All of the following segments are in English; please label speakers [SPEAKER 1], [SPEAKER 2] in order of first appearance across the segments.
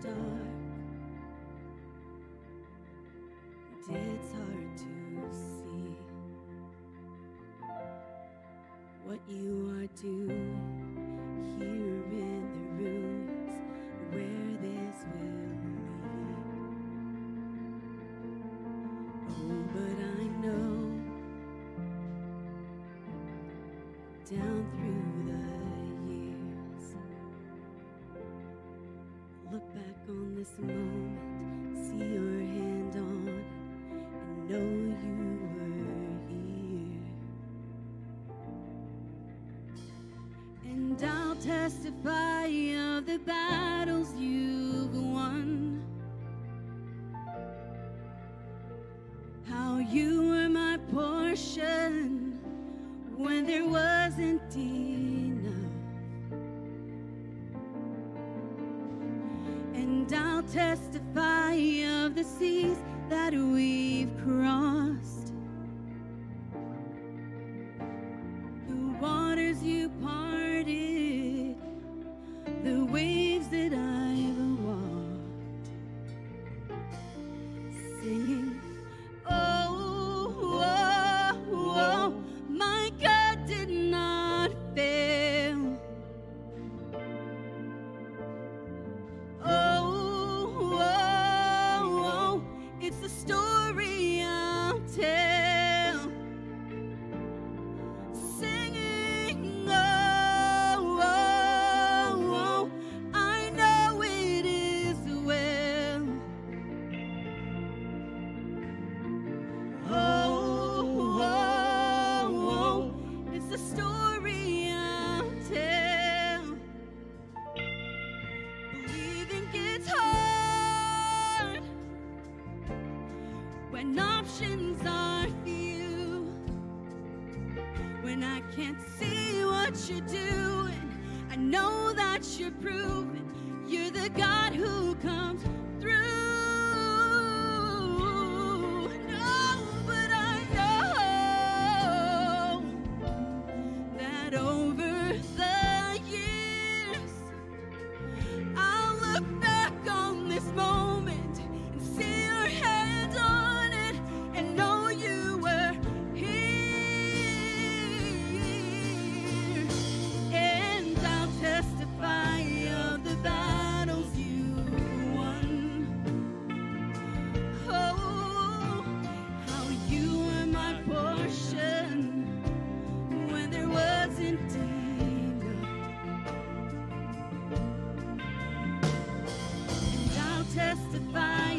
[SPEAKER 1] dark, and it's hard to see what you are doing here in the ruins, where this will lead. Oh, but I know down through the years, look back on this moment, see your hand on it, and know you were here. And I'll testify of the battles you've won, how you were my portion when there wasn't enough. And I'll testify of the seas that we've crossed, the waters you parted, the waves that I've walked, singing, oh, oh, oh, my God did not fail. Oh, oh, oh, it's the story I'll tell, singing, oh, oh, oh, I know it is well. Oh, oh, oh, it's the story I'll tell. Believing gets hard when options are few, when I can't see what you're doing. I know that you're proving you're the God who comes through. No, but I know that over the years I'll look back on this moment and see your hand on it and know you were here. And I'll testify of the battles you won. Oh, how you were my portion when there wasn't enough. And I'll testify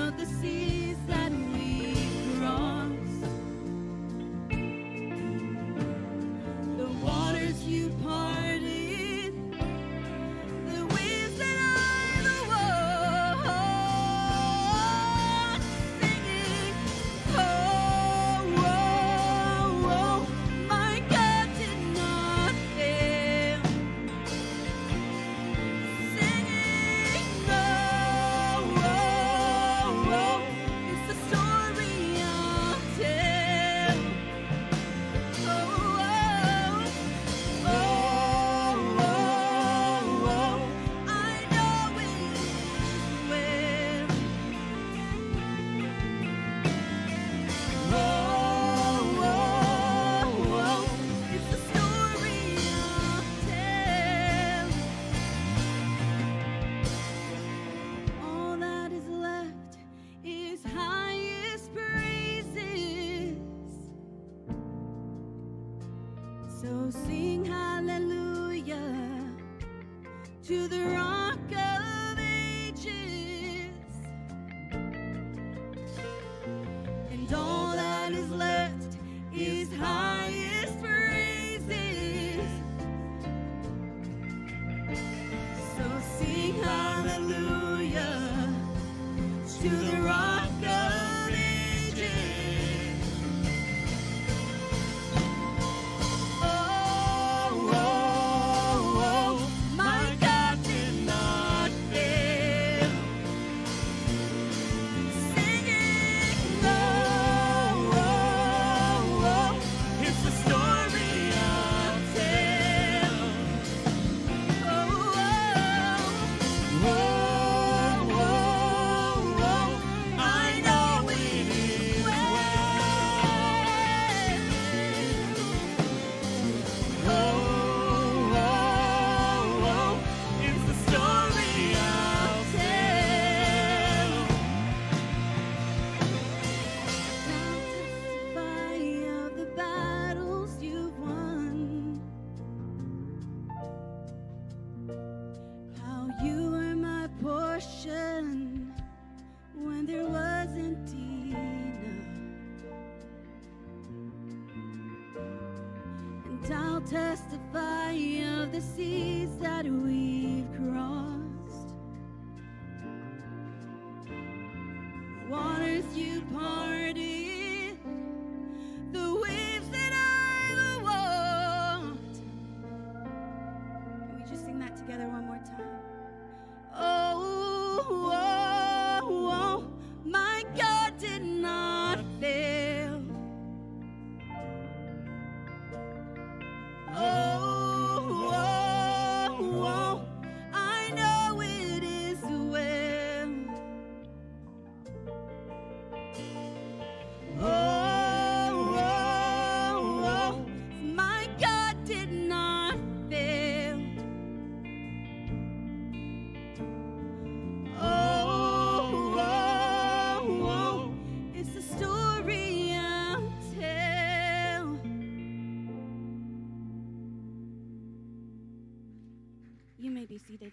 [SPEAKER 1] of the seas that we crossed, the waters you parted, the waves that I walked, singing, oh, oh, oh, my God did not fail. Singing, oh, oh, oh, it's the story I'll tell. Oh, oh, oh, oh, oh, I know it well. Oh, oh, oh, it's the story I'll tell. All that is left is highest praises. So sing hallelujah to the Rock of Ages. And all that is left is highest praises. So sing hallelujah to the Rock of Ages. Oh, oh, oh, my God did not testify of the seas that we've crossed, waters you parted, the waves that I've walked. Can we just sing that together one more time? Oh, oh, oh, my God did not fail. Oh, oh, oh, I know it is well. Oh, oh, oh, my God did not fail. Oh, oh, oh, it's the story I'll tell. You may be seated.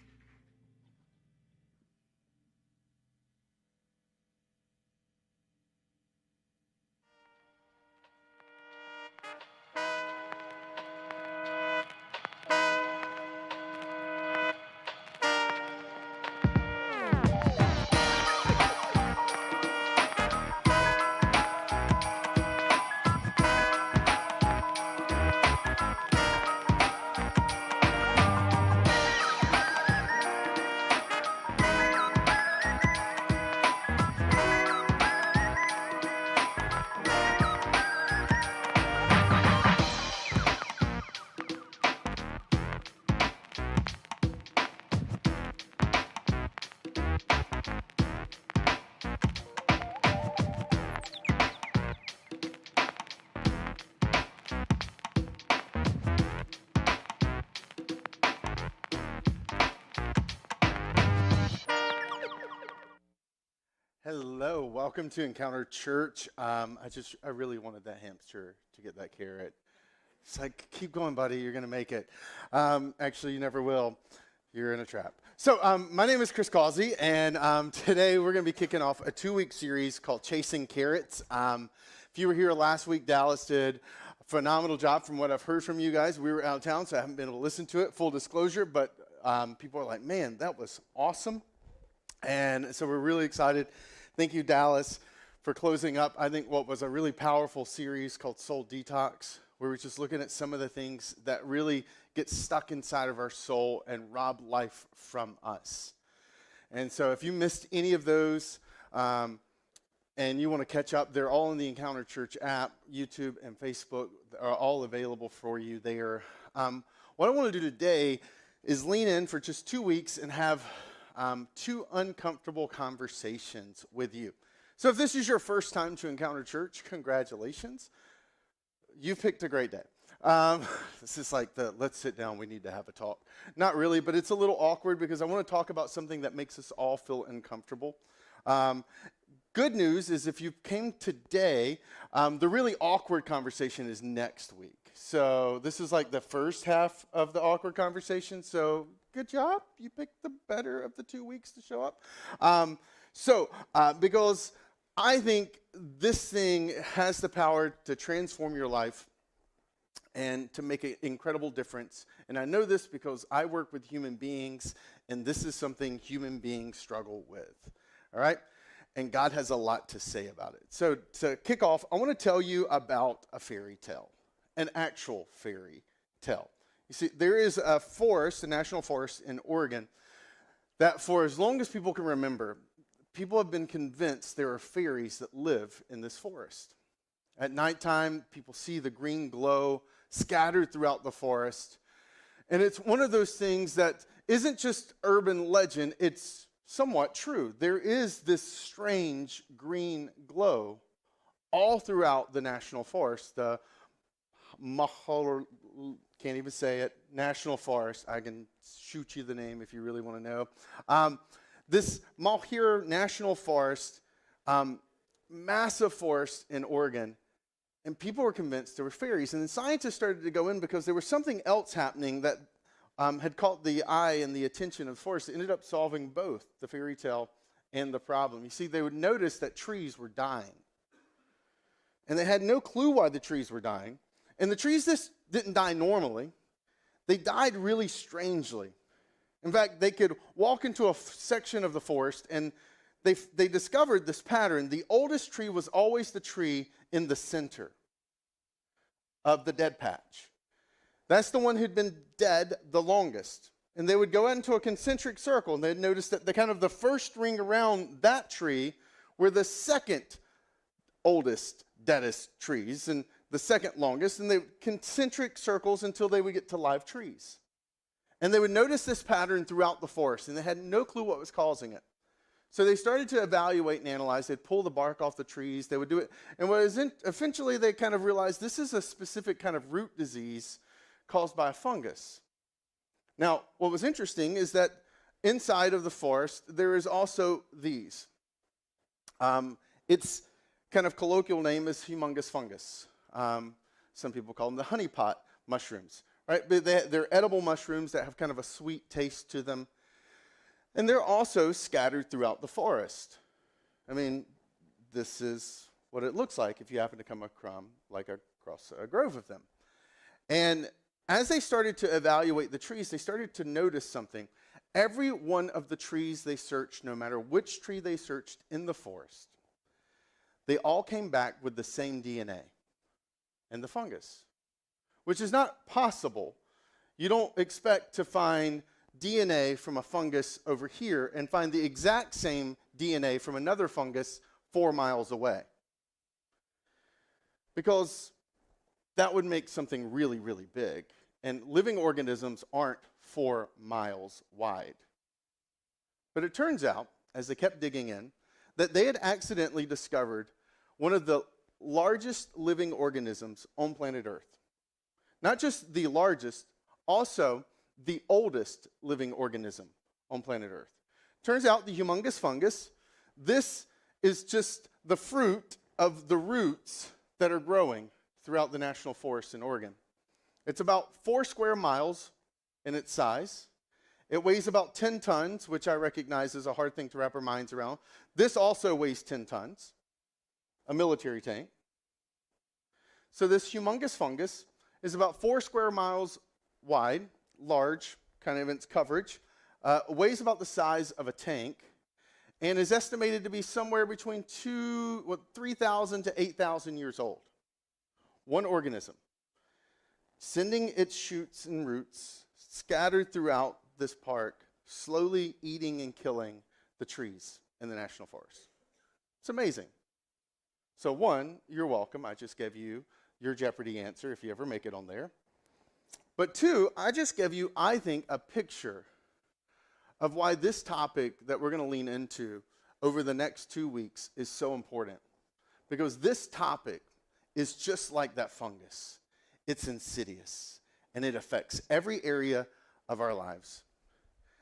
[SPEAKER 2] Hello, welcome to Encounter Church. I really wanted that hamster to get that carrot. It's like, keep going, buddy. You're going to make it. Actually, you never will. You're in a trap. So my name is Chris Causey, and today we're going to be kicking off a 2-week series called Chasing Carrots. If you were here last week, Dallas did a phenomenal job from what I've heard from you guys. We were out of town, so I haven't been able to listen to it, full disclosure, but people are like, man, that was awesome. And so we're really excited. Thank you, Dallas, for closing up, I think, what was a really powerful series called Soul Detox, where we're just looking at some of the things that really get stuck inside of our soul and rob life from us. And so if you missed any of those and you want to catch up, they're all in the Encounter Church app. YouTube and Facebook are all available for you there. What I want to do today is lean in for just 2 weeks and have 2 uncomfortable conversations with you. So if this is your first time to Encounter Church, congratulations. You picked a great day. This is like let's sit down, we need to have a talk. Not really, but it's a little awkward because I want to talk about something that makes us all feel uncomfortable. Good news is if you came today, the really awkward conversation is next week. So this is like the first half of the awkward conversation, so good job. You picked the better of the 2 weeks to show up. Because I think this thing has the power to transform your life and to make an incredible difference. And I know this because I work with human beings, and this is something human beings struggle with. All right? And God has a lot to say about it. So to kick off, I want to tell you about a fairy tale, an actual fairy tale. You see, there is a forest, a national forest in Oregon, that for as long as people can remember, people have been convinced there are fairies that live in this forest. At nighttime, people see the green glow scattered throughout the forest. And it's one of those things that isn't just urban legend, it's somewhat true. There is this strange green glow all throughout the national forest, the can't even say it, National Forest. I can shoot you the name if you really want to know. This Malheur National Forest, massive forest in Oregon, and people were convinced there were fairies. And then scientists started to go in because there was something else happening that had caught the eye and the attention of the forest. It ended up solving both the fairy tale and the problem. You see, they would notice that trees were dying. And they had no clue why the trees were dying. And the trees just didn't die normally. They died really strangely. In fact, they could walk into a section of the forest, and they discovered this pattern. The oldest tree was always the tree in the center of the dead patch. That's the one who'd been dead the longest. And they would go into a concentric circle, and they'd notice that the first ring around that tree were the second oldest, deadest trees, and the second longest, and they concentric circles until they would get to live trees. And they would notice this pattern throughout the forest, and they had no clue what was causing it. So they started to evaluate and analyze. They'd pull the bark off the trees. They would do it. And eventually they kind of realized this is a specific kind of root disease caused by a fungus. Now, what was interesting is that inside of the forest, there is also these. Its kind of colloquial name is humongous fungus. Some people call them the honeypot mushrooms. Right? But they're edible mushrooms that have kind of a sweet taste to them. And they're also scattered throughout the forest. I mean, this is what it looks like if you happen to come across a grove of them. And as they started to evaluate the trees, they started to notice something. Every one of the trees they searched, no matter which tree they searched in the forest, they all came back with the same DNA and the fungus, which is not possible. You don't expect to find DNA from a fungus over here and find the exact same DNA from another fungus 4 miles away. Because that would make something really, really big. And living organisms aren't 4 miles wide. But it turns out, as they kept digging in, that they had accidentally discovered one of the largest living organisms on planet Earth. Not just the largest, also the oldest living organism on planet Earth. Turns out the humongous fungus, this is just the fruit of the roots that are growing throughout the national forest in Oregon. It's about 4 square miles in its size. It weighs about 10 tons, which I recognize is a hard thing to wrap our minds around. This also weighs 10 tons, a military tank. So this humongous fungus is about 4 square miles wide, large, kind of in its coverage, weighs about the size of a tank, and is estimated to be somewhere between 3,000 to 8,000 years old. One organism, sending its shoots and roots scattered throughout this park, slowly eating and killing the trees in the national forest. It's amazing. So one, you're welcome. I just gave you your Jeopardy answer if you ever make it on there. But two, I just gave you, I think, a picture of why this topic that we're going to lean into over the next 2 weeks is so important. Because this topic is just like that fungus. It's insidious, and it affects every area of our lives.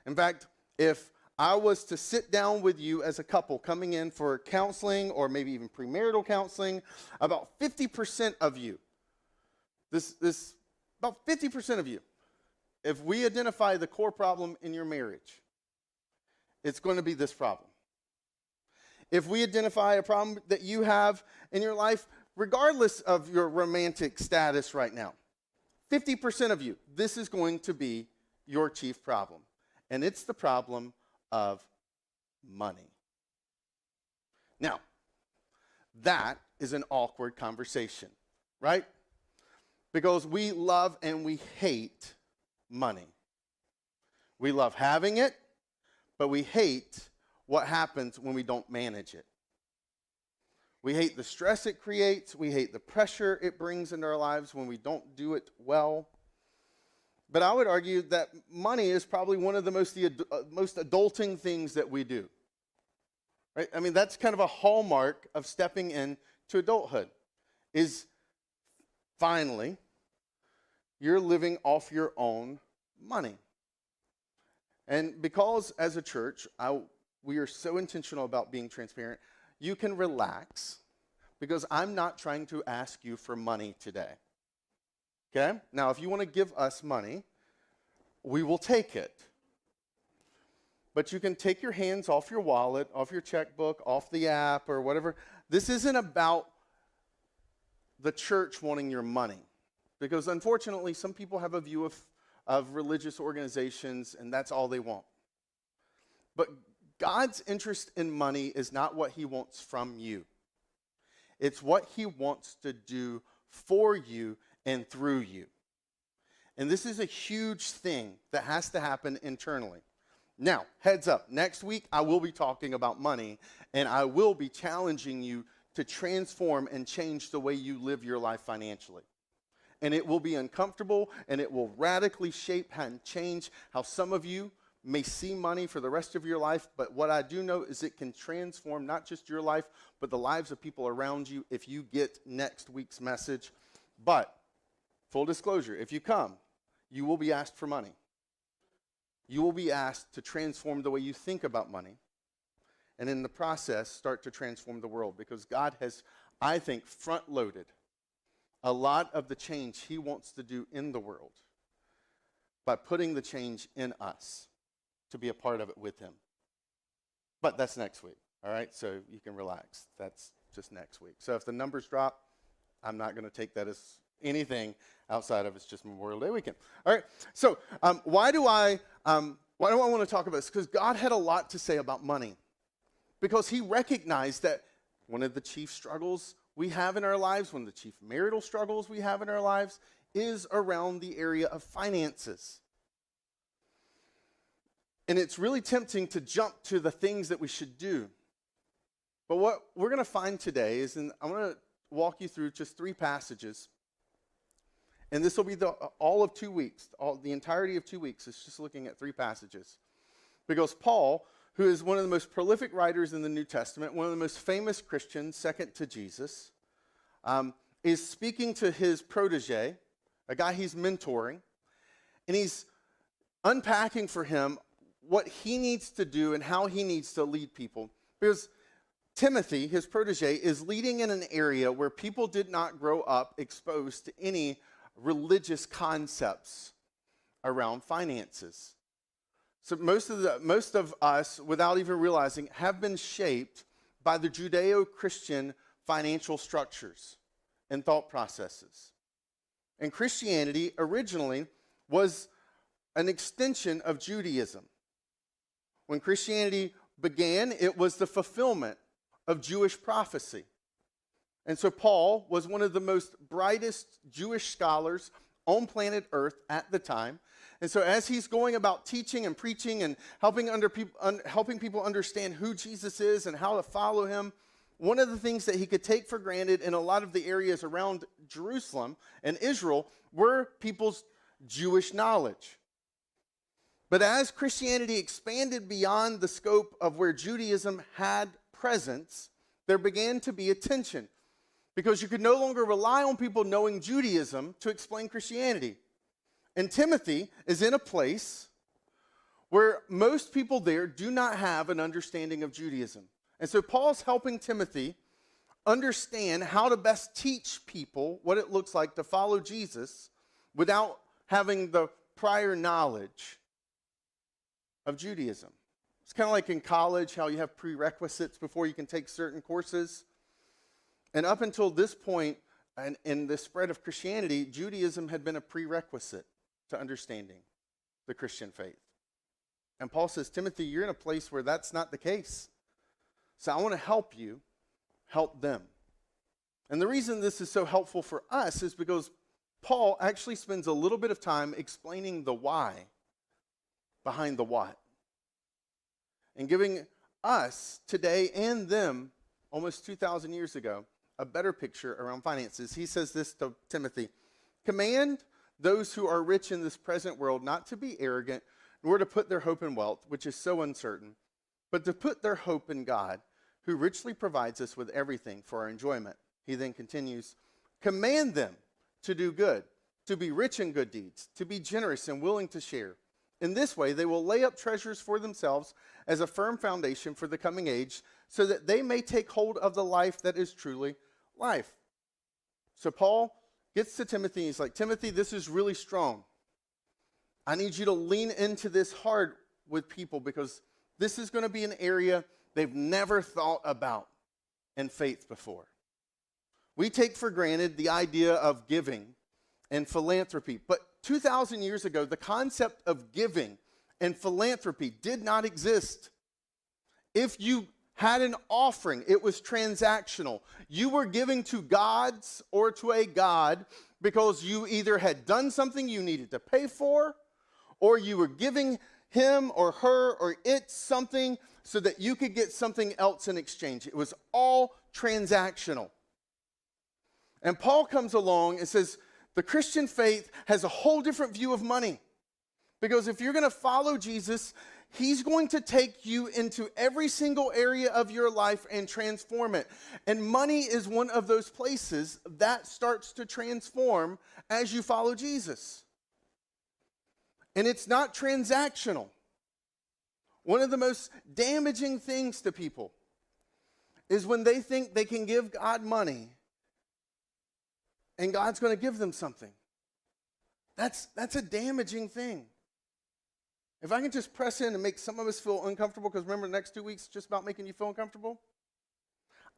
[SPEAKER 2] In fact, if I was to sit down with you as a couple coming in for counseling or maybe even premarital counseling, about 50% of you, about 50% of you, if we identify the core problem in your marriage, it's going to be this problem. If we identify a problem that you have in your life, regardless of your romantic status right now, 50% of you, this is going to be your chief problem. And it's the problem of money. Now, that is an awkward conversation, right? Because we love and we hate money. We love having it, but we hate what happens when we don't manage it. We hate the stress it creates. We hate the pressure it brings into our lives when we don't do it well. But I would argue that money is probably one of the most adulting things that we do. Right? I mean, that's kind of a hallmark of stepping into adulthood, is finally, you're living off your own money. And because as a church, we are so intentional about being transparent, you can relax because I'm not trying to ask you for money today. Okay? Now, if you want to give us money, we will take it. But you can take your hands off your wallet, off your checkbook, off the app, or whatever. This isn't about the church wanting your money. Because unfortunately, some people have a view of religious organizations, and that's all they want. But God's interest in money is not what he wants from you. It's what he wants to do for you and through you. And this is a huge thing that has to happen internally. Now, heads up, next week I will be talking about money, and I will be challenging you to transform and change the way you live your life financially. And it will be uncomfortable, and it will radically shape and change how some of you may see money for the rest of your life. But what I do know is it can transform not just your life, but the lives of people around you if you get next week's message. But, full disclosure, if you come, you will be asked for money. You will be asked to transform the way you think about money, and in the process, start to transform the world, because God has, I think, front-loaded a lot of the change he wants to do in the world by putting the change in us to be a part of it with him. But that's next week, all right? So you can relax. That's just next week. So if the numbers drop, I'm not going to take that as anything outside of it's just Memorial Day weekend. All right, so why do I want to talk about this? Because God had a lot to say about money. Because he recognized that one of the chief struggles we have in our lives, one of the chief marital struggles we have in our lives, is around the area of finances. And it's really tempting to jump to the things that we should do. But what we're going to find today is, and I'm going to walk you through just 3 passages. And this will be all of 2 weeks. The entirety of 2 weeks is just looking at 3 passages. Because Paul, who is one of the most prolific writers in the New Testament, one of the most famous Christians, second to Jesus, is speaking to his protege, a guy he's mentoring, and he's unpacking for him what he needs to do and how he needs to lead people. Because Timothy, his protege, is leading in an area where people did not grow up exposed to any religious concepts around finances. So most of us, without even realizing, have been shaped by the Judeo-Christian financial structures and thought processes. And Christianity originally was an extension of Judaism. When Christianity began, it was the fulfillment of Jewish prophecy. And so Paul was one of the most brightest Jewish scholars on planet Earth at the time. And so as he's going about teaching and preaching and helping people understand who Jesus is and how to follow him, one of the things that he could take for granted in a lot of the areas around Jerusalem and Israel were people's Jewish knowledge. But as Christianity expanded beyond the scope of where Judaism had presence, there began to be a tension, because you could no longer rely on people knowing Judaism to explain Christianity. And Timothy is in a place where most people there do not have an understanding of Judaism. And so Paul's helping Timothy understand how to best teach people what it looks like to follow Jesus without having the prior knowledge of Judaism. It's kind of like in college, how you have prerequisites before you can take certain courses. And up until this point, and in the spread of Christianity, Judaism had been a prerequisite to understanding the Christian faith. And Paul says, Timothy, you're in a place where that's not the case. So I want to help you help them. And the reason this is so helpful for us is because Paul actually spends a little bit of time explaining the why behind the what, and giving us today and them almost 2,000 years ago a better picture around finances. He says this to Timothy: command those who are rich in this present world not to be arrogant, nor to put their hope in wealth, which is so uncertain, but to put their hope in God, who richly provides us with everything for our enjoyment. He then continues, command them to do good, to be rich in good deeds, to be generous and willing to share. In this way, they will lay up treasures for themselves as a firm foundation for the coming age, so that they may take hold of the life that is truly life. So Paul gets to Timothy, and he's like, Timothy, this is really strong. I need you to lean into this hard with people, because this is going to be an area they've never thought about in faith before. We take for granted the idea of giving and philanthropy. But 2,000 years ago, the concept of giving and philanthropy did not exist. If you had an offering, it was transactional. You were giving to gods or to a god because you either had done something you needed to pay for, or you were giving him or her or it something so that you could get something else in exchange. It was all transactional. And Paul comes along and says, the Christian faith has a whole different view of money. Because if you're going to follow Jesus, he's going to take you into every single area of your life and transform it. And money is one of those places that starts to transform as you follow Jesus. And it's not transactional. One of the most damaging things to people is when they think they can give God money and God's going to give them something. That's a damaging thing. If I can just press in and make some of us feel uncomfortable, because remember the next 2 weeks is just about making you feel uncomfortable.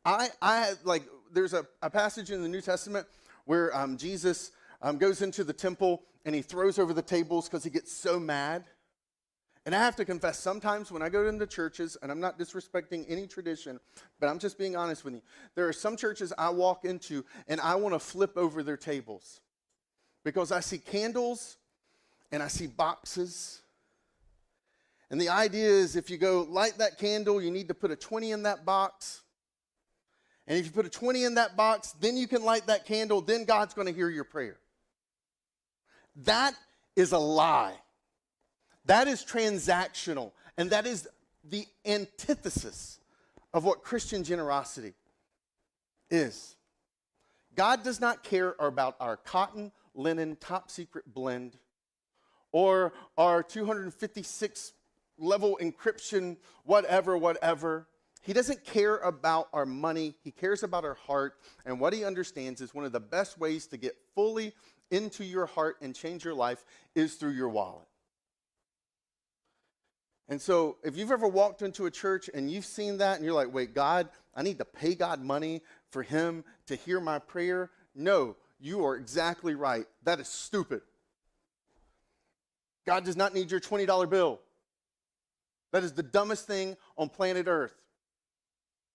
[SPEAKER 2] There's a passage in the New Testament where Jesus goes into the temple and he throws over the tables because he gets so mad. And I have to confess, sometimes when I go into churches, and I'm not disrespecting any tradition, but I'm just being honest with you, there are some churches I walk into and I want to flip over their tables because I see candles and I see boxes. And the idea is if you go light that candle, you need to put a 20 in that box. And if you put a 20 in that box, then you can light that candle, then God's going to hear your prayer. That is a lie. That is transactional, and that is the antithesis of what Christian generosity is. God does not care about our cotton, linen, top secret blend, or our 256 level encryption, whatever. He doesn't care about our money. He cares about our heart, and what he understands is one of the best ways to get fully into your heart and change your life is through your wallet. And so if you've ever walked into a church and you've seen that and you're like, wait, God, I need to pay God money for him to hear my prayer. No, you are exactly right. That is stupid. God does not need your $20 bill. That is the dumbest thing on planet Earth.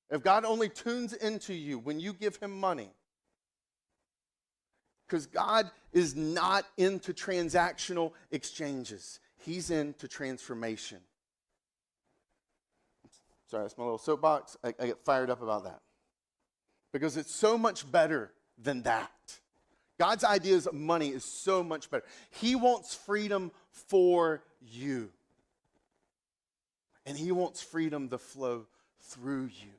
[SPEAKER 2] If God only tunes into you when you give him money, because God is not into transactional exchanges. He's into transformation. Sorry, that's my little soapbox. I get fired up about that. Because it's so much better than that. God's ideas of money is so much better. He wants freedom for you. And he wants freedom to flow through you.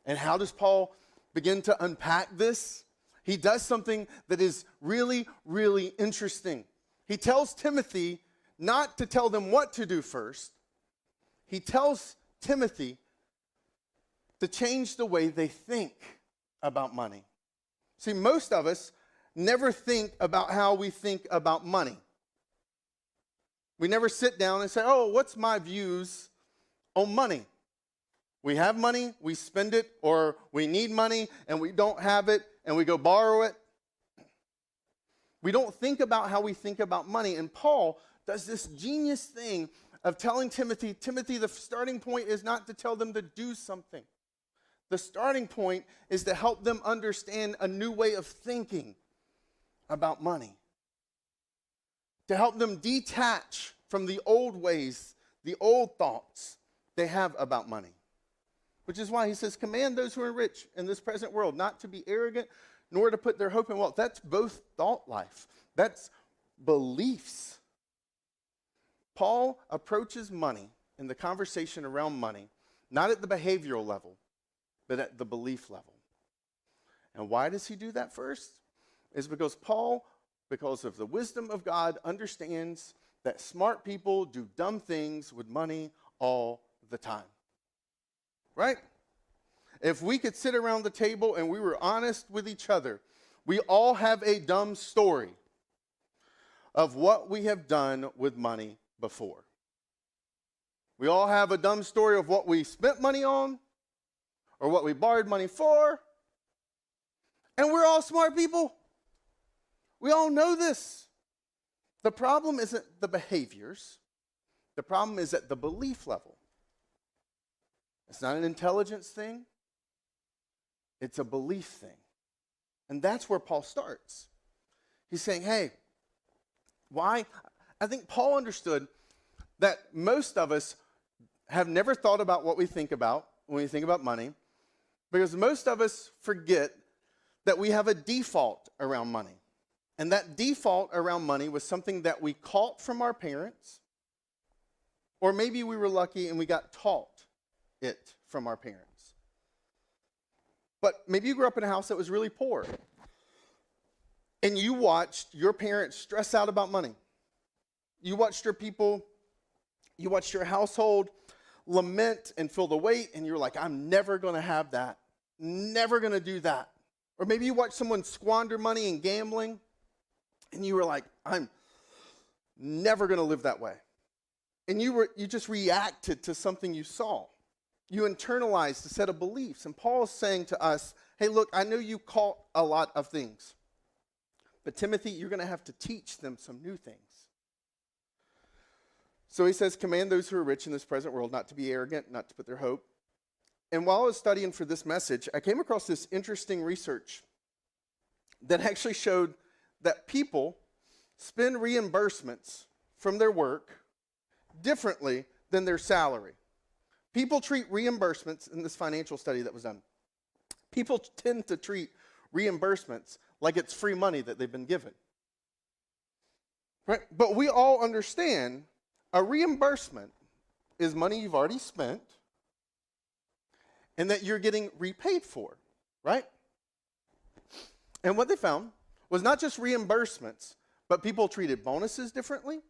[SPEAKER 2] And how does Paul begin to unpack this? He does something that is really, really interesting. He tells Timothy not to tell them what to do first. He tells Timothy to change the way they think about money. See, most of us never think about how we think about money. We never sit down and say, oh, what's my views on money? We have money, we spend it, or we need money and we don't have it and we go borrow it. We don't think about how we think about money. And Paul does this genius thing of telling Timothy, the starting point is not to tell them to do something. The starting point is to help them understand a new way of thinking about money. To help them detach from the old ways, the old thoughts they have about money. Which is why he says, command those who are rich in this present world not to be arrogant, nor to put their hope in wealth. That's both thought life. That's beliefs. Paul approaches money and the conversation around money, not at the behavioral level, but at the belief level. And why does he do that first? Is because Paul, because of the wisdom of God, understands that smart people do dumb things with money all the time. Right? If we could sit around the table and we were honest with each other, we all have a dumb story of what we have done with money before. We all have a dumb story of what we spent money on or what we borrowed money for. And we're all smart people. We all know this. The problem isn't the behaviors. The problem is at the belief level. It's not an intelligence thing. It's a belief thing. And that's where Paul starts. He's saying, hey, why? I think Paul understood that most of us have never thought about what we think about when we think about money, because most of us forget that we have a default around money. And that default around money was something that we caught from our parents, or maybe we were lucky and we got taught it from our parents. But maybe you grew up in a house that was really poor, and you watched your parents stress out about money. You watched your household lament and feel the weight, and you're like, I'm never going to have that, never going to do that. Or maybe you watched someone squander money in gambling, and you were like, I'm never going to live that way. And you just reacted to something you saw. You internalized a set of beliefs. And Paul is saying to us, hey, look, I know you caught a lot of things, but Timothy, you're going to have to teach them some new things. So he says, command those who are rich in this present world not to be arrogant, not to put their hope. And while I was studying for this message, I came across this interesting research that actually showed that people spend reimbursements from their work differently than their salary. People treat reimbursements, in this financial study that was done, people tend to treat reimbursements like it's free money that they've been given. Right? But we all understand a reimbursement is money you've already spent and that you're getting repaid for, right? And what they found was not just reimbursements, but people treated bonuses differently.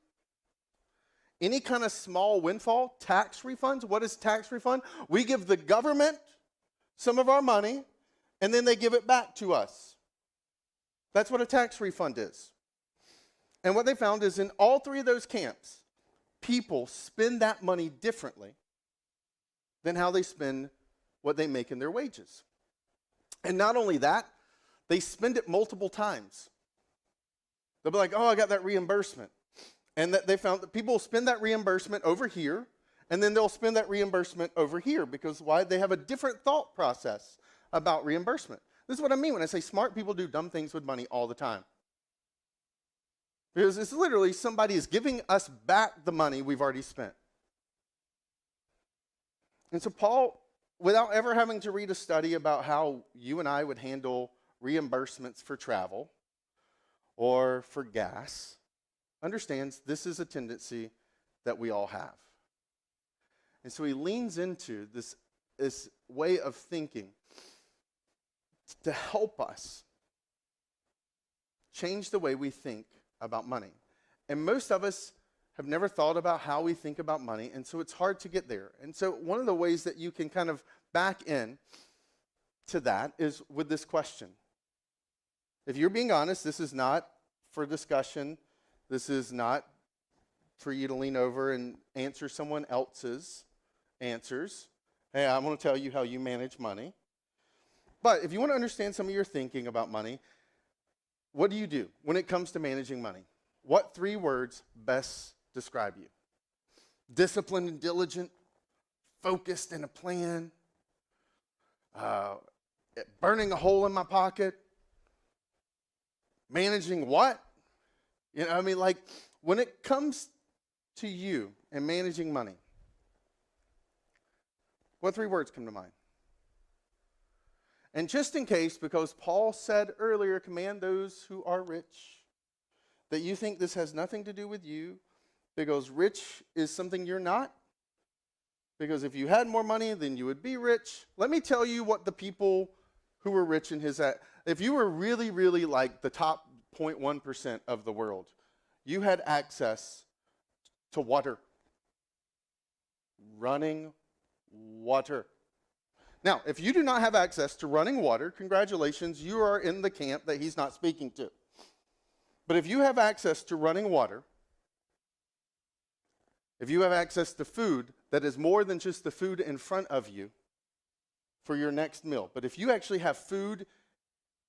[SPEAKER 2] Any kind of small windfall, tax refunds. What is tax refund? We give the government some of our money, and then they give it back to us. That's what a tax refund is. And what they found is in all three of those camps, people spend that money differently than how they spend what they make in their wages. And not only that, they spend it multiple times. They'll be like, oh, I got that reimbursement. And that they found that people spend that reimbursement over here, and then they'll spend that reimbursement over here. Because why? They have a different thought process about reimbursement. This is what I mean when I say smart people do dumb things with money all the time. Because it's literally somebody is giving us back the money we've already spent. And so Paul, without ever having to read a study about how you and I would handle reimbursements for travel or for gas, understands this is a tendency that we all have. And so he leans into this way of thinking to help us change the way we think about money. And most of us have never thought about how we think about money, and so it's hard to get there. And so one of the ways that you can kind of back in to that is with this question. If you're being honest, this is not for discussion. This is not for you to lean over and answer someone else's answers. Hey, I want to tell you how you manage money. But if you want to understand some of your thinking about money, what do you do when it comes to managing money? What three words best describe you? Disciplined and diligent, focused and a plan, burning a hole in my pocket, managing what? You know, I mean, like, when it comes to you and managing money, what three words come to mind? And just in case, because Paul said earlier, command those who are rich, that you think this has nothing to do with you, because rich is something you're not. Because if you had more money, then you would be rich. Let me tell you what the people who were rich in his, if you were really, really like the top 0.1% of the world, you had access to water. Running water. Now, if you do not have access to running water, congratulations, you are in the camp that he's not speaking to. But if you have access to running water, if you have access to food that is more than just the food in front of you for your next meal, but if you actually have food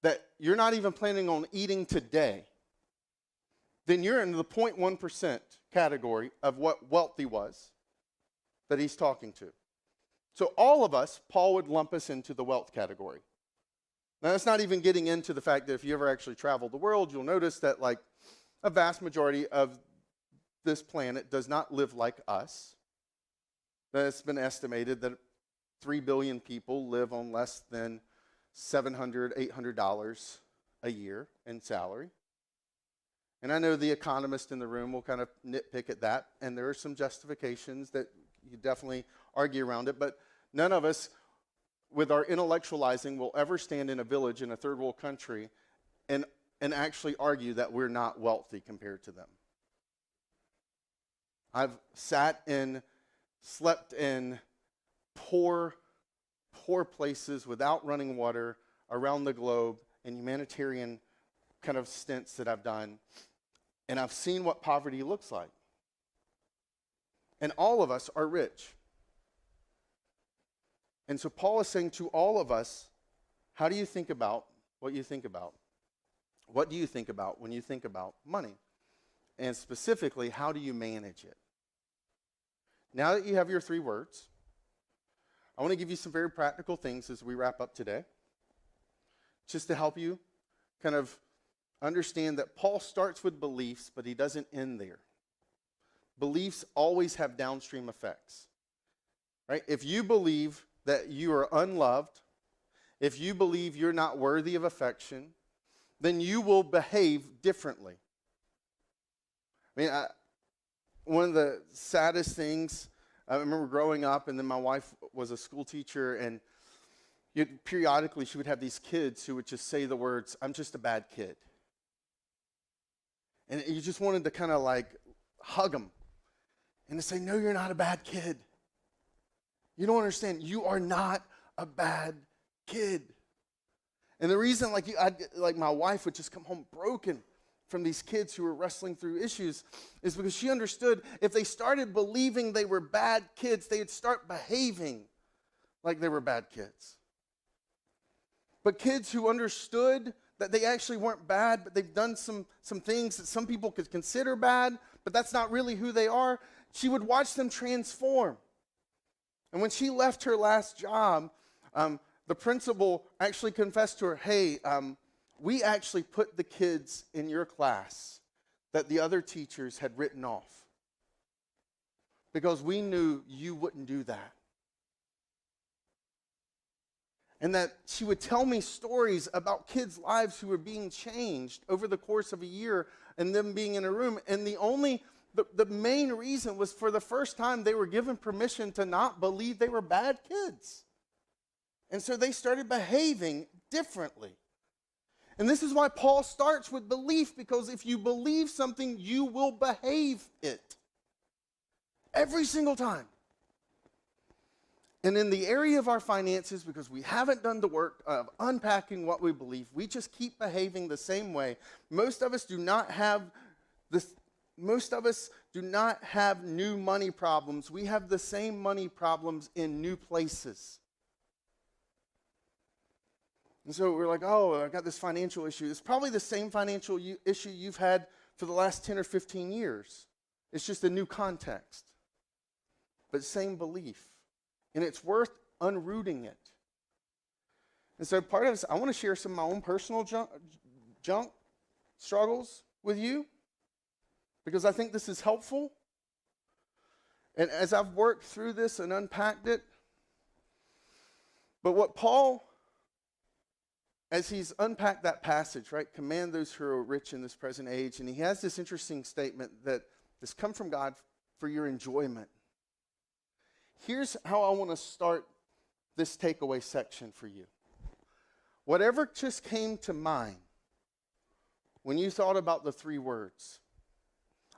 [SPEAKER 2] that you're not even planning on eating today, then you're in the 0.1% category of what wealthy was that he's talking to. So all of us, Paul would lump us into the wealth category. Now, that's not even getting into the fact that if you ever actually travel the world, you'll notice that like a vast majority of this planet does not live like us. That it's been estimated that 3 billion people live on less than $700, $800 a year in salary. And I know the economist in the room will kind of nitpick at that, and there are some justifications that you definitely argue around it, but none of us, with our intellectualizing, will ever stand in a village in a third world country and actually argue that we're not wealthy compared to them. I've sat in, slept in poor places without running water around the globe in humanitarian kind of stints that I've done, and I've seen what poverty looks like. And all of us are rich. And so Paul is saying to all of us, how do you think about what you think about? What do you think about when you think about money? And specifically, how do you manage it? Now that you have your 3 words, I want to give you some very practical things as we wrap up today, just to help you kind of understand that Paul starts with beliefs, but he doesn't end there. Beliefs always have downstream effects, right? If you believe that you are unloved, if you believe you're not worthy of affection, then you will behave differently. I mean, one of the saddest things, I remember growing up, and then my wife was a school teacher, and periodically she would have these kids who would just say the words, "I'm just a bad kid." And you just wanted to kind of like hug them and to say, "No, you're not a bad kid. You don't understand. You are not a bad kid." And the reason, like my wife would just come home broken from these kids who were wrestling through issues is because she understood if they started believing they were bad kids, they would start behaving like they were bad kids. But kids who understood that they actually weren't bad, but they've done some things that some people could consider bad, but that's not really who they are, she would watch them transform. And when she left her last job, the principal actually confessed to her, "Hey, we actually put the kids in your class that the other teachers had written off because we knew you wouldn't do that." And that she would tell me stories about kids' lives who were being changed over the course of a year and them being in a room. And the main reason was for the first time they were given permission to not believe they were bad kids. And so they started behaving differently. And this is why Paul starts with belief, because if you believe something, you will behave it. Every single time. And in the area of our finances, because we haven't done the work of unpacking what we believe, we just keep behaving the same way. Most of us do not have new money problems. We have the same money problems in new places. And so we're like, "Oh, I got this financial issue." It's probably the same financial issue you've had for the last 10 or 15 years. It's just a new context. But same belief. And it's worth unrooting it. And so part of this, I want to share some of my own personal junk struggles with you, because I think this is helpful. And as I've worked through this and unpacked it, but what Paul, as he's unpacked that passage, right, command those who are rich in this present age, and he has this interesting statement that this come from God for your enjoyment. Here's how I want to start this takeaway section for you. Whatever just came to mind when you thought about the 3 words,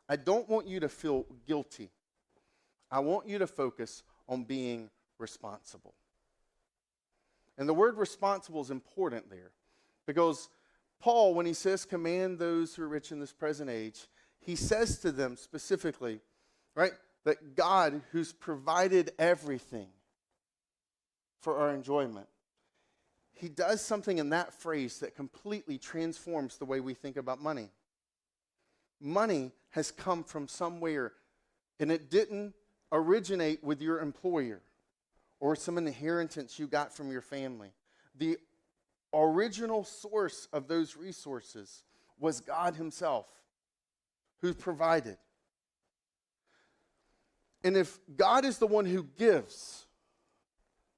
[SPEAKER 2] I don't want you to feel guilty. I want you to focus on being responsible. And the word responsible is important there, because Paul, when he says command those who are rich in this present age, he says to them specifically, right, that God, who's provided everything for our enjoyment, he does something in that phrase that completely transforms the way we think about money. money has come from somewhere, and it didn't originate with your employer or some inheritance you got from your family. The original source of those resources was God himself, who provided. And if God is the one who gives,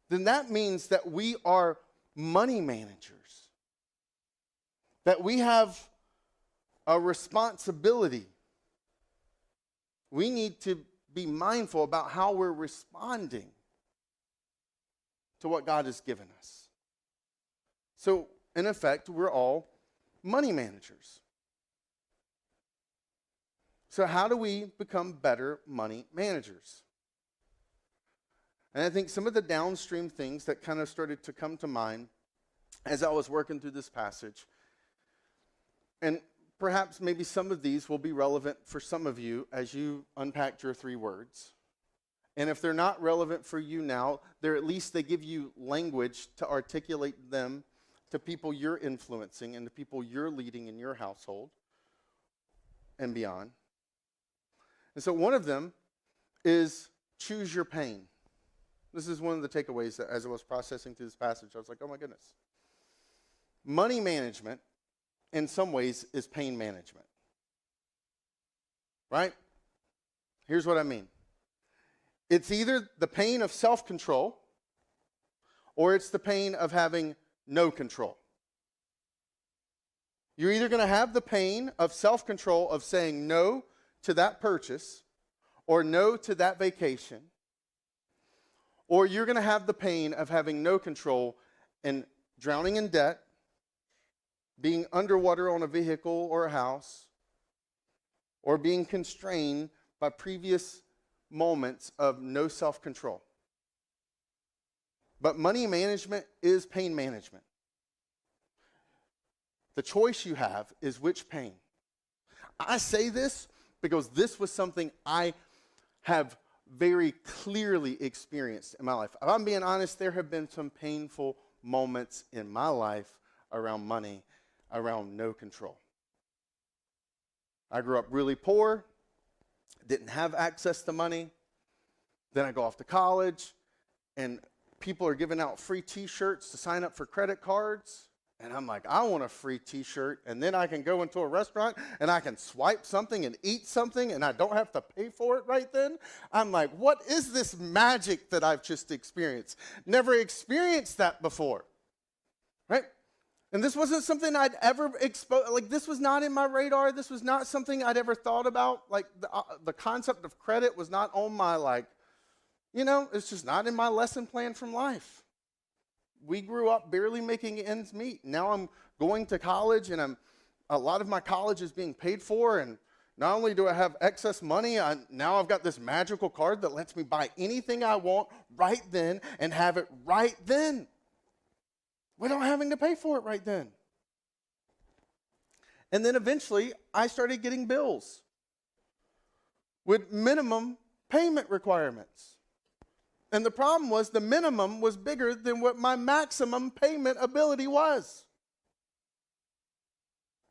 [SPEAKER 2] then that means that we are money managers, that we have a responsibility. We need to be mindful about how we're responding to what God has given us. So, in effect, we're all money managers. So how do we become better money managers? And I think some of the downstream things that kind of started to come to mind as I was working through this passage, and perhaps maybe some of these will be relevant for some of you as you unpacked your 3 words. And if they're not relevant for you now, they're at least they give you language to articulate them to people you're influencing and to people you're leading in your household and beyond. And so one of them is choose your pain. This is one of the takeaways that as I was processing through this passage, I was like, oh my goodness. Money management, in some ways, is pain management. Right? Here's what I mean. It's either the pain of self-control or it's the pain of having no control. You're either going to have the pain of self-control of saying no to that purchase or no to that vacation, or you're going to have the pain of having no control and drowning in debt, being underwater on a vehicle or a house, or being constrained by previous moments of no self-control. But money management is pain management. The choice you have is which pain. I say this because this was something I have very clearly experienced in my life. If I'm being honest, there have been some painful moments in my life around money, around no control. I grew up really poor, didn't have access to money. Then I go off to college, and people are giving out free T-shirts to sign up for credit cards. And I'm like, I want a free T-shirt, and then I can go into a restaurant, and I can swipe something and eat something, and I don't have to pay for it right then. I'm like, what is this magic that I've just experienced? Never experienced that before, right? And this wasn't something I'd ever exposed. Like, this was not in my radar. This was not something I'd ever thought about. Like, the concept of credit was not on my, it's just not in my lesson plan from life. We grew up barely making ends meet. Now I'm going to college, and a lot of my college is being paid for, and not only do I have excess money, now I've got this magical card that lets me buy anything I want right then and have it right then without having to pay for it right then. And then eventually, I started getting bills with minimum payment requirements. And the problem was the minimum was bigger than what my maximum payment ability was.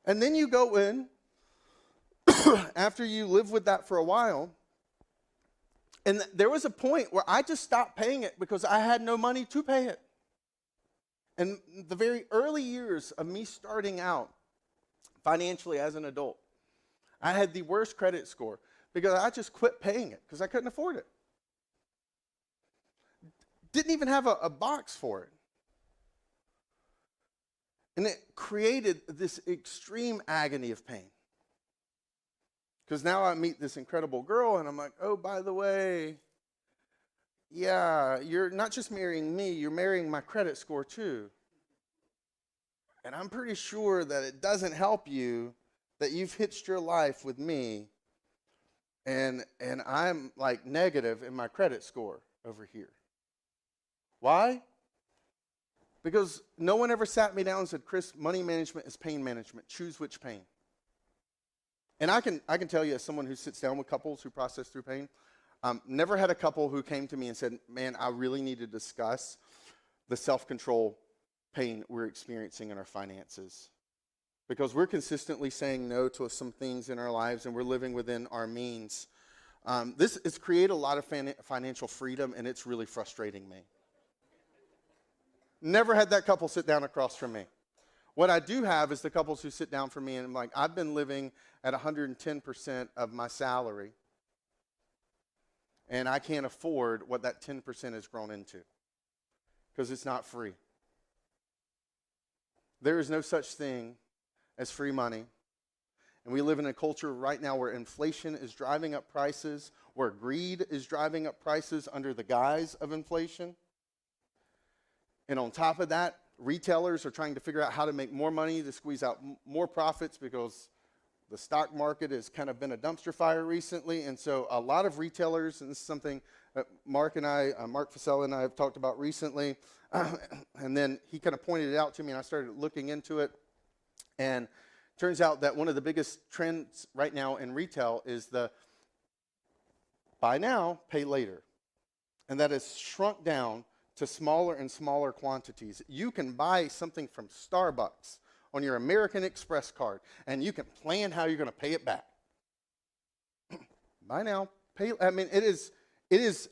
[SPEAKER 2] And then you go in, after you live with that for a while, and there was a point where I just stopped paying it because I had no money to pay it. And the very early years of me starting out financially as an adult, I had the worst credit score because I just quit paying it because I couldn't afford it. Didn't even have a box for it. And it created this extreme agony of pain. Because now I meet this incredible girl, and I'm like, oh, by the way, yeah, you're not just marrying me, you're marrying my credit score too. And I'm pretty sure that it doesn't help you that you've hitched your life with me, and I'm like negative in my credit score over here. Why? Because no one ever sat me down and said, Chris, money management is pain management. Choose which pain. And I can tell you, as someone who sits down with couples who process through pain, never had a couple who came to me and said, man, I really need to discuss the self-control pain we're experiencing in our finances. because we're consistently saying no to some things in our lives, and we're living within our means. This has created a lot of financial freedom, and it's really frustrating me. Never had that couple sit down across from me. What I do have is the couples who sit down for me and I'm like, I've been living at 110% of my salary, and I can't afford what that 10% has grown into because it's not free. There is no such thing as free money. And we live in a culture right now where inflation is driving up prices, where greed is driving up prices under the guise of inflation. And on top of that, retailers are trying to figure out how to make more money to squeeze out more profits because the stock market has kind of been a dumpster fire recently. And so a lot of retailers, and this is something that Mark Fasella and I have talked about recently, and then he kind of pointed it out to me and I started looking into it. And it turns out that one of the biggest trends right now in retail is the buy now, pay later. And that has shrunk down to smaller and smaller quantities. You can buy something from Starbucks on your American Express card, and you can plan how you're going to pay it back. Buy now, pay. I mean, it is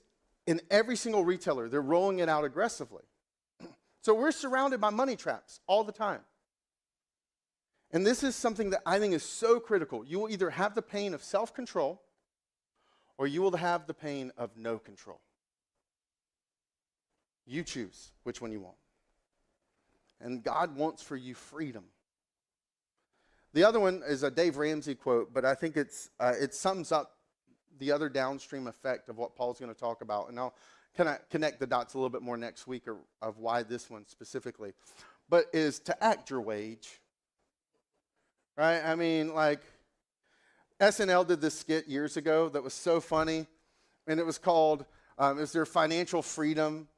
[SPEAKER 2] in every single retailer. They're rolling it out aggressively. So we're surrounded by money traps all the time. And this is something that I think is so critical. You will either have the pain of self-control, or you will have the pain of no control. You choose which one you want. And God wants for you freedom. The other one is a Dave Ramsey quote, but I think it sums up the other downstream effect of what Paul's going to talk about. And I'll kind of connect the dots a little bit more next week of why this one specifically. But is to act your wage. Right? I mean, like, SNL did this skit years ago that was so funny. And it was called, is there financial freedom?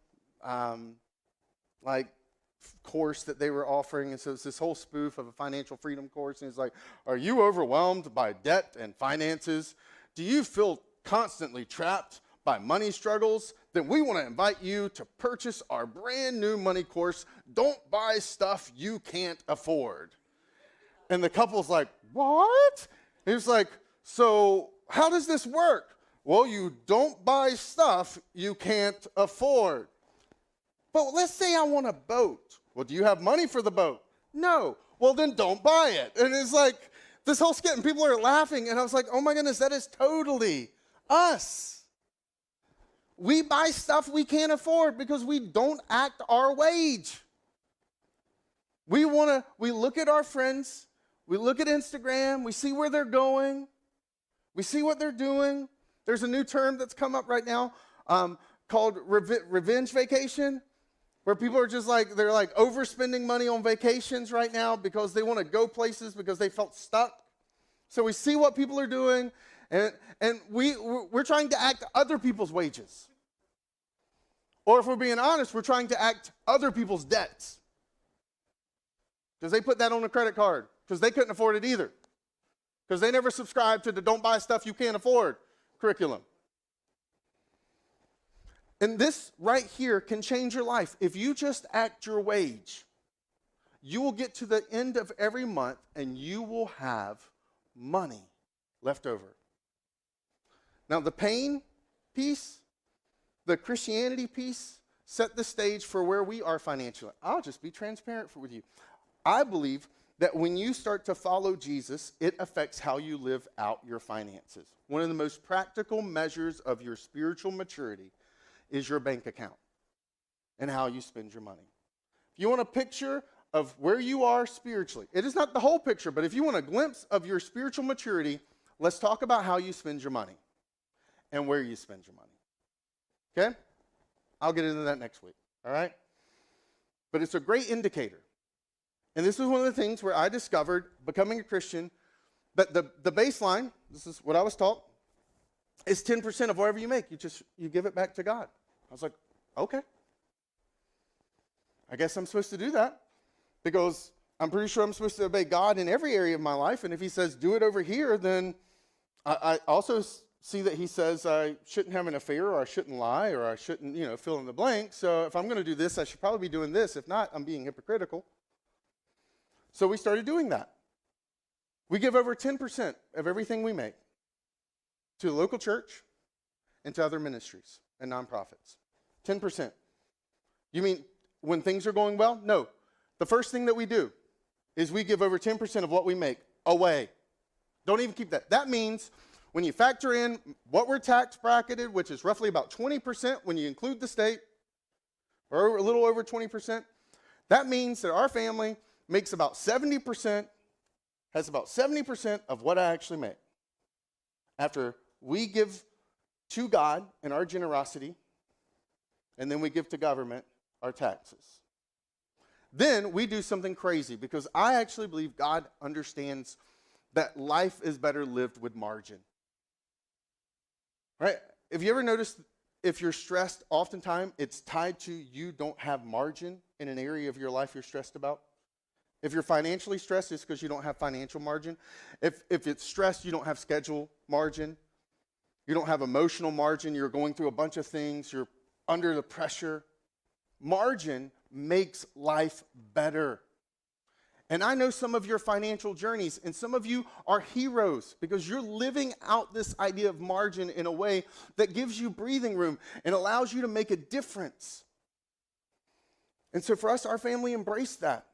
[SPEAKER 2] Course that they were offering, and so it's this whole spoof of a financial freedom course, and it's like, are you overwhelmed by debt and finances? Do you feel constantly trapped by money struggles? Then we want to invite you to purchase our brand new money course, Don't Buy Stuff You Can't Afford. And the couple's like, what? He was like, so how does this work? Well, you don't buy stuff you can't afford. But let's say I want a boat. Well, do you have money for the boat? No. Well, then don't buy it. And it's like this whole skit, and people are laughing. And I was like, oh my goodness, that is totally us. We buy stuff we can't afford because we don't act our wage. We look at our friends, we look at Instagram, we see where they're going, we see what they're doing. There's a new term that's come up right now called revenge vacation. Where people are just like, they're like overspending money on vacations right now because they want to go places because they felt stuck. So we see what people are doing, and we're trying to act other people's wages. Or if we're being honest, we're trying to act other people's debts. Because they put that on a credit card because they couldn't afford it either. Because they never subscribed to the Don't Buy Stuff You Can't Afford curriculum. And this right here can change your life. If you just act your wage, you will get to the end of every month and you will have money left over. Now, the pain piece, the Christianity piece, set the stage for where we are financially. I'll just be transparent with you. I believe that when you start to follow Jesus, it affects how you live out your finances. One of the most practical measures of your spiritual maturity is your bank account and how you spend your money. If you want a picture of where you are spiritually, it is not the whole picture, but if you want a glimpse of your spiritual maturity, let's talk about how you spend your money and where you spend your money. Okay? I'll get into that next week, all right? But it's a great indicator. And this is one of the things where I discovered, becoming a Christian, that the baseline, this is what I was taught, is 10% of whatever you make. You give it back to God. I was like, okay. I guess I'm supposed to do that because I'm pretty sure I'm supposed to obey God in every area of my life. And if he says, do it over here, then I also see that he says I shouldn't have an affair or I shouldn't lie or I shouldn't, fill in the blank. So if I'm going to do this, I should probably be doing this. If not, I'm being hypocritical. So we started doing that. We give over 10% of everything we make to the local church and to other ministries and nonprofits. 10%. You mean when things are going well? No. The first thing that we do is we give over 10% of what we make away. Don't even keep that. That means when you factor in what we're tax bracketed, which is roughly about 20% when you include the state, or a little over 20%, that means that our family makes about 70%, has about 70% of what I actually make. After we give to God in our generosity, and then we give to government our taxes. Then we do something crazy, because I actually believe God understands that life is better lived with margin. Right? Have you ever noticed if you're stressed, oftentimes it's tied to you don't have margin in an area of your life you're stressed about? If you're financially stressed, it's because you don't have financial margin. If it's stressed, you don't have schedule margin. You don't have emotional margin. You're going through a bunch of things. You're under the pressure. Margin makes life better. And I know some of your financial journeys, and some of you are heroes because you're living out this idea of margin in a way that gives you breathing room and allows you to make a difference. And so for us, our family embraced that.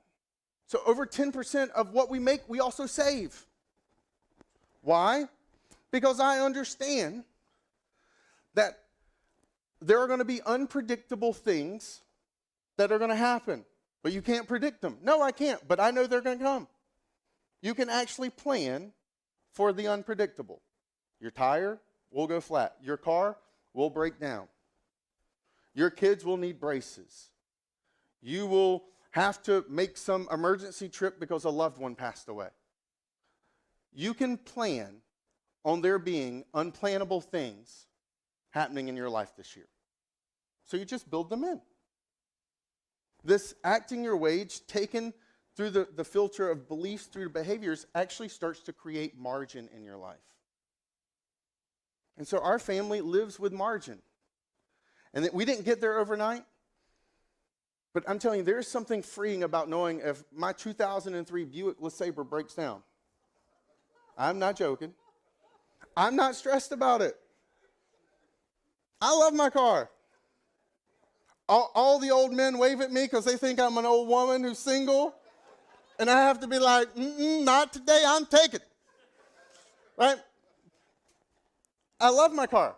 [SPEAKER 2] So over 10% of what we make, we also save. Why? Because I understand that there are going to be unpredictable things that are going to happen. But you can't predict them. No, I can't, but I know they're going to come. You can actually plan for the unpredictable. Your tire will go flat. Your car will break down. Your kids will need braces. You will have to make some emergency trip because a loved one passed away. You can plan on there being unplannable things happening in your life this year. So you just build them in. This acting your wage, taken through the filter of beliefs, through behaviors, actually starts to create margin in your life. And so our family lives with margin. And that we didn't get there overnight. But I'm telling you, there's something freeing about knowing if my 2003 Buick LeSabre breaks down. I'm not joking. I'm not stressed about it. I love my car. All the old men wave at me because they think I'm an old woman who's single. And I have to be like, not today, I'm taking it. Right? I love my car.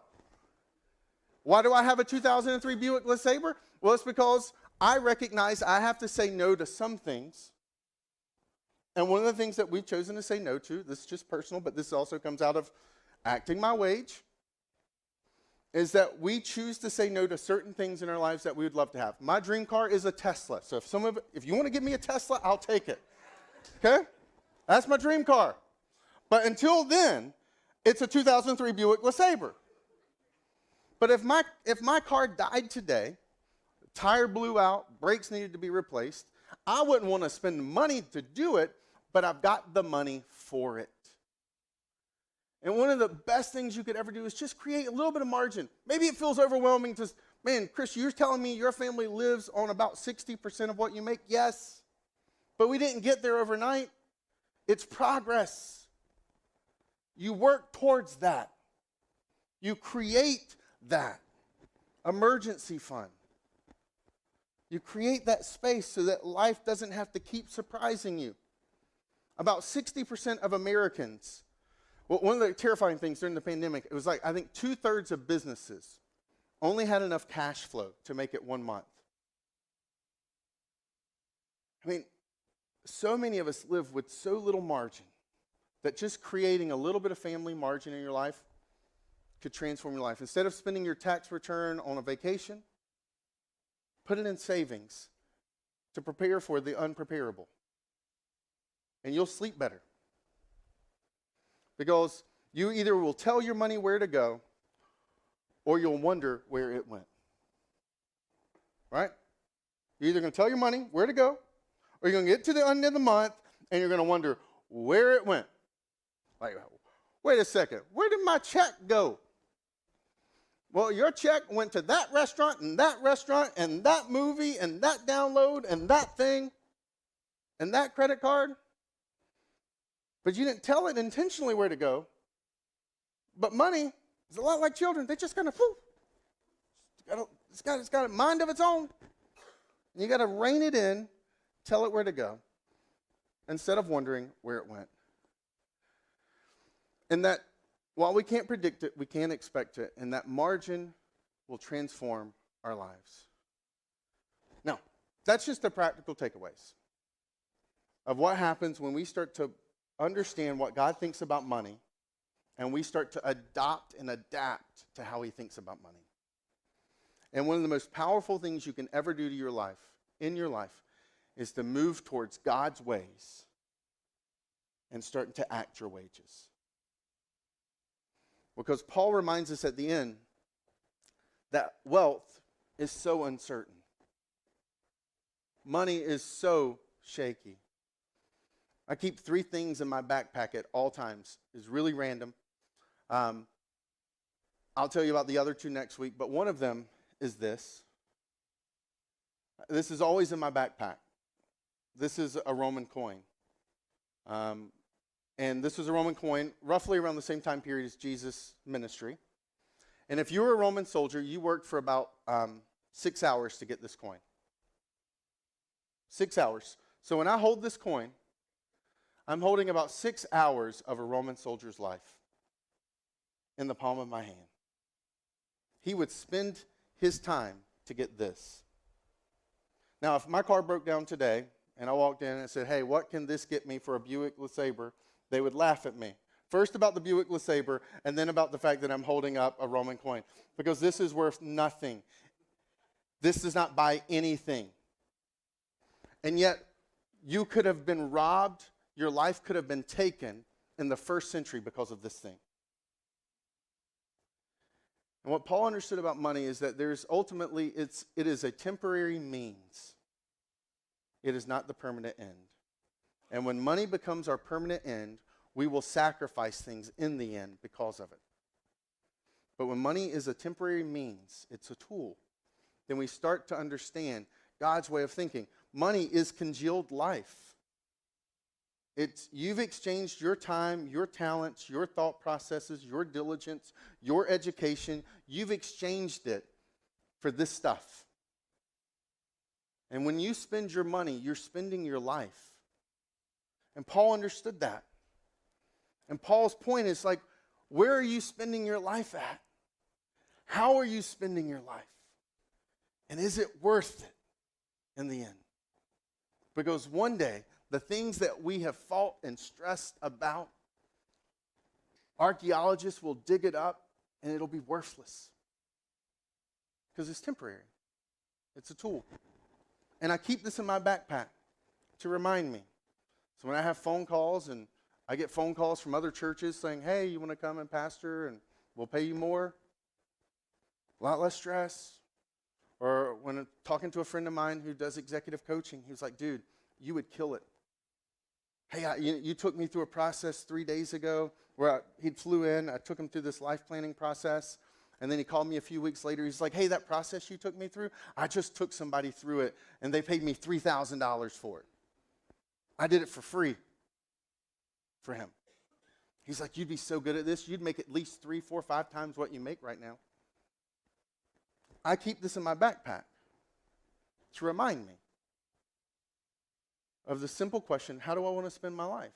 [SPEAKER 2] Why do I have a 2003 Buick LeSabre? Well, it's because I recognize I have to say no to some things. And one of the things that we've chosen to say no to, this is just personal, but this also comes out of acting my wage, is that we choose to say no to certain things in our lives that we would love to have. My dream car is a Tesla. So if you want to give me a Tesla, I'll take it. Okay? That's my dream car. But until then, it's a 2003 Buick LeSabre. But if my car died today, tire blew out, brakes needed to be replaced, I wouldn't want to spend money to do it, but I've got the money for it. And one of the best things you could ever do is just create a little bit of margin. Maybe it feels overwhelming to, man, Chris, you're telling me your family lives on about 60% of what you make? Yes. But we didn't get there overnight. It's progress. You work towards that. You create that emergency fund. You create that space so that life doesn't have to keep surprising you. About 60% of Americans, well, one of the terrifying things during the pandemic, it was like, I think 2/3 of businesses only had enough cash flow to make it 1 month. I mean, so many of us live with so little margin that just creating a little bit of family margin in your life could transform your life. Instead of spending your tax return on a vacation, put it in savings to prepare for the unpreparable. And you'll sleep better. Because you either will tell your money where to go or you'll wonder where it went. Right? You're either going to tell your money where to go or you're going to get to the end of the month and you're going to wonder where it went. Like, wait a second, where did my check go? Well, your check went to that restaurant and that movie and that download and that thing and that credit card. but you didn't tell it intentionally where to go. But money is a lot like children. They just kind of, it's got a mind of its own. And you got to rein it in, tell it where to go, instead of wondering where it went. And that while we can't predict it, we can't expect it, and that margin will transform our lives. Now, that's just the practical takeaways of what happens when we start to understand what God thinks about money, and we start to adopt and adapt to how he thinks about money. And one of the most powerful things you can ever do to your life, in your life, is to move towards God's ways and start to act your wages. Because Paul reminds us at the end that wealth is so uncertain. Money is so shaky. I keep 3 things in my backpack at all times. It's really random. I'll tell you about the other 2 next week, but one of them is this. This is always in my backpack. This is a Roman coin. And this was a Roman coin roughly around the same time period as Jesus' ministry. And if you were a Roman soldier, you worked for about 6 hours to get this coin. 6 hours. So when I hold this coin, I'm holding about 6 hours of a Roman soldier's life in the palm of my hand. He would spend his time to get this. Now, if my car broke down today and I walked in and said, hey, what can this get me for a Buick LeSabre? They would laugh at me. First about the Buick LeSabre, and then about the fact that I'm holding up a Roman coin. Because this is worth nothing. This does not buy anything. And yet, you could have been robbed, your life could have been taken in the first century because of this thing. And what Paul understood about money is that there's ultimately, it is a temporary means. It is not the permanent end. And when money becomes our permanent end, we will sacrifice things in the end because of it. But when money is a temporary means, it's a tool, then we start to understand God's way of thinking. Money is congealed life. You've exchanged your time, your talents, your thought processes, your diligence, your education. You've exchanged it for this stuff. And when you spend your money, you're spending your life. And Paul understood that. And Paul's point is like, where are you spending your life at? How are you spending your life? And is it worth it in the end? Because one day, the things that we have fought and stressed about, archaeologists will dig it up and it'll be worthless. Because it's temporary. It's a tool. And I keep this in my backpack to remind me. So when I have phone calls, and I get phone calls from other churches saying, hey, you want to come and pastor and we'll pay you more? A lot less stress. Or when I'm talking to a friend of mine who does executive coaching, he was like, dude, you would kill it. Hey, you took me through a process 3 days ago where he flew in. I took him through this life planning process. And then he called me a few weeks later. He's like, hey, that process you took me through, I just took somebody through it, and they paid me $3,000 for it. I did it for free for him. He's like, you'd be so good at this. You'd make at least 3, 4, 5 times what you make right now. I keep this in my backpack to remind me of the simple question, how do I want to spend my life?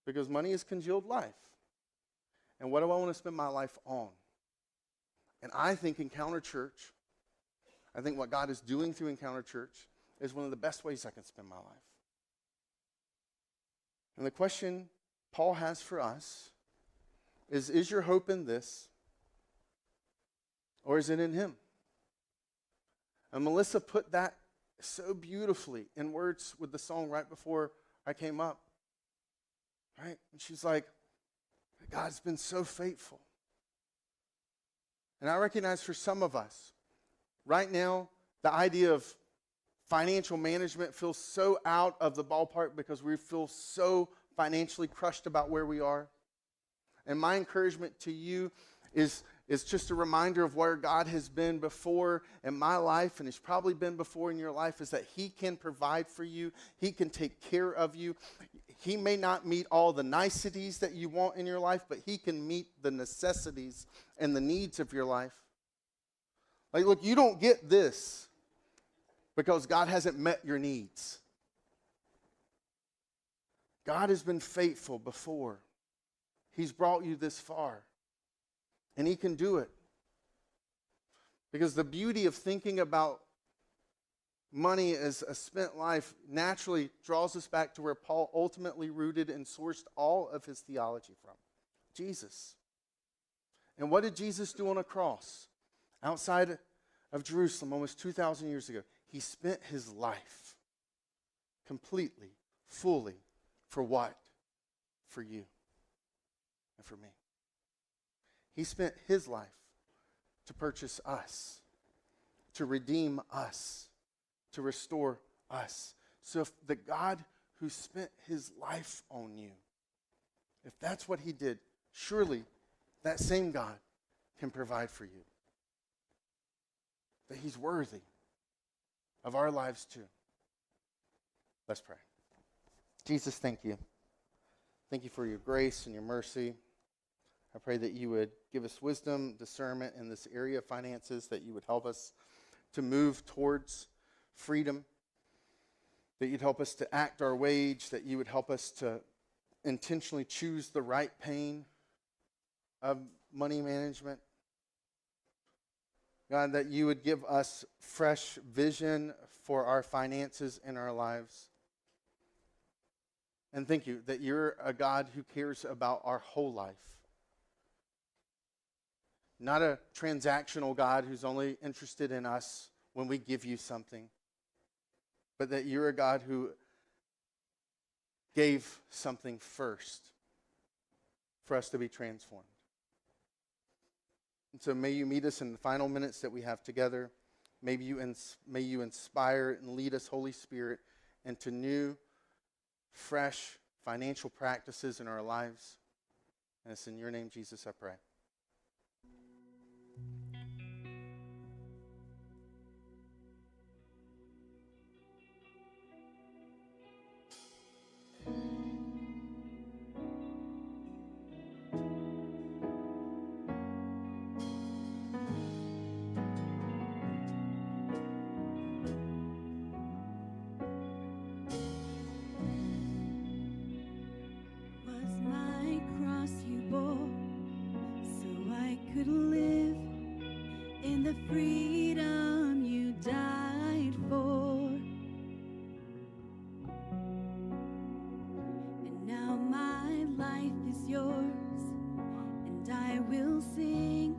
[SPEAKER 2] Because money is congealed life. And what do I want to spend my life on? And I think Encounter Church, I think what God is doing through Encounter Church is one of the best ways I can spend my life. And the question Paul has for us is your hope in this, or is it in him? And Melissa put that so beautifully in words with the song right before I came up. Right? And she's like, God's been so faithful. And I recognize for some of us, right now, the idea of financial management feels so out of the ballpark because we feel so financially crushed about where we are. And my encouragement to you is just a reminder of where God has been before in my life, and He's probably been before in your life, is that He can provide for you. He can take care of you. He may not meet all the niceties that you want in your life, but he can meet the necessities and the needs of your life. Like, look, you don't get this because God hasn't met your needs. God has been faithful before. He's brought you this far. And he can do it. Because the beauty of thinking about money as a spent life naturally draws us back to where Paul ultimately rooted and sourced all of his theology from. Jesus. And what did Jesus do on a cross? Outside of Jerusalem almost 2,000 years ago. He spent his life completely, fully, for what? For you and for me. He spent his life to purchase us, to redeem us, to restore us. So if the God who spent his life on you, if that's what he did, surely that same God can provide for you. That he's worthy of our lives too. Let's pray. Jesus, thank you. Thank you for your grace and your mercy. I pray that you would give us wisdom, discernment in this area of finances, that you would help us to move towards freedom, that you'd help us to act our wage, that you would help us to intentionally choose the right pain of money management. God, that you would give us fresh vision for our finances in our lives. And thank you that you're a God who cares about our whole life. Not a transactional God who's only interested in us when we give you something, but that you're a God who gave something first for us to be transformed. And so may you meet us in the final minutes that we have together. May you inspire and lead us, Holy Spirit, into new, fresh financial practices in our lives. And it's in your name, Jesus, I pray.
[SPEAKER 1] Was my cross you bore, so I could live in the freedom you died for. And now my life is yours, and I will sing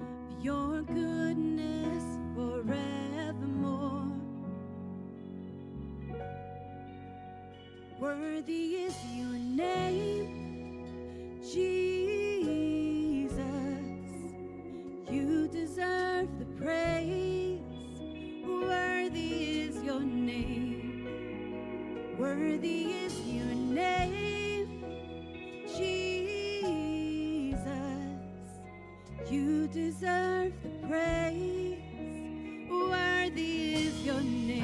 [SPEAKER 1] of your goodness forevermore. Worthy is your name, Jesus. You deserve the praise. Worthy is your name. Worthy is your name, Jesus. You deserve the praise. Worthy is your name.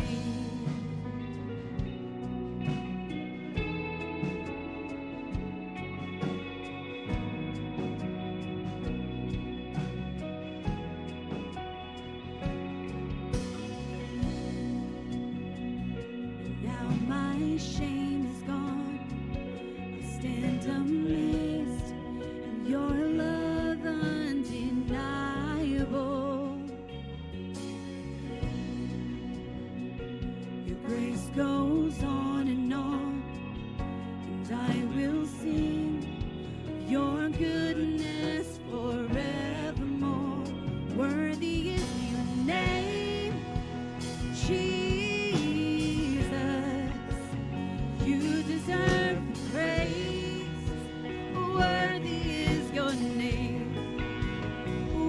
[SPEAKER 1] Now my shame is gone. I stand amazed at your love undeniable. Your grace goes on, and I will sing of your goodness forevermore. Worthy is your name, Jesus. You deserve the praise. Worthy is your name.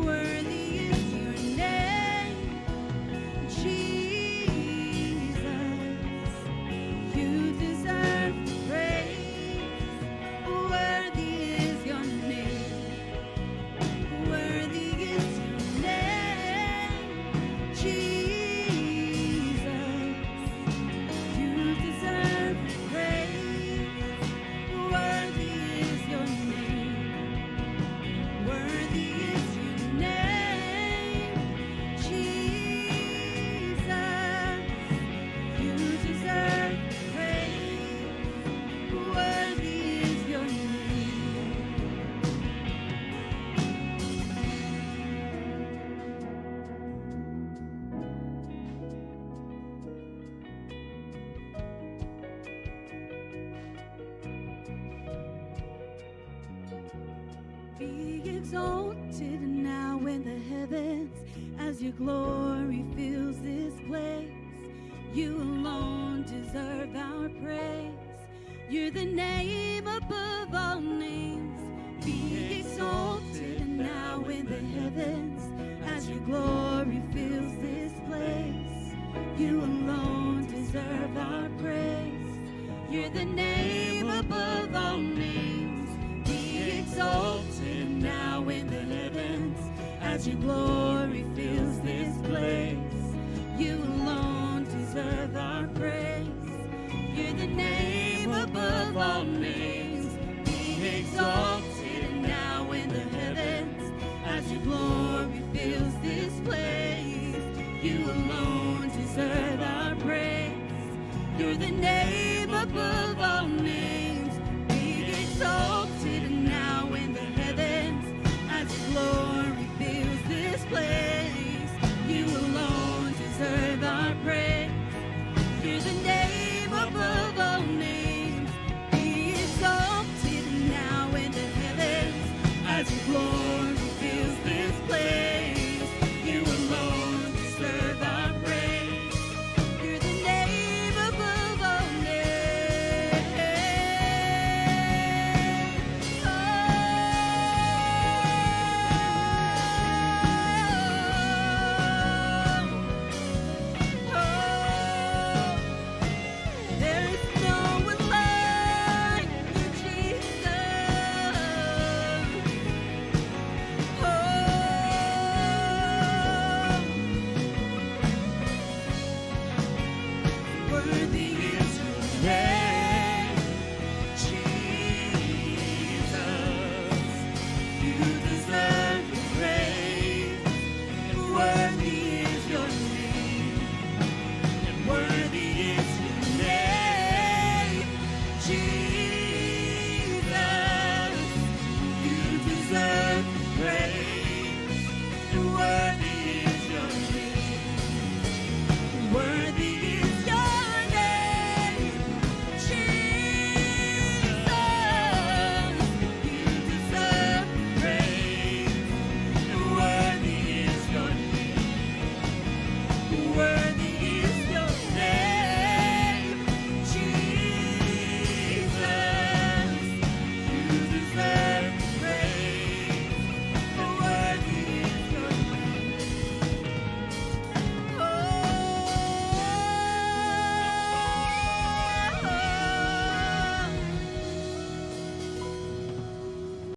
[SPEAKER 1] Worthy is your name, Jesus. You deserve the praise. Be exalted now in the heavens as your glory fills this place. You alone deserve our praise. You're the name above all names. Be exalted now in the heavens as your glory fills this place. You alone deserve our praise. You're the name above all names. Be exalted now in the heavens as your glory fills this place. You alone deserve our praise. You're the name above all names. Be exalted now in the heavens as your glory fills this place. You alone deserve our praise. You're the name above all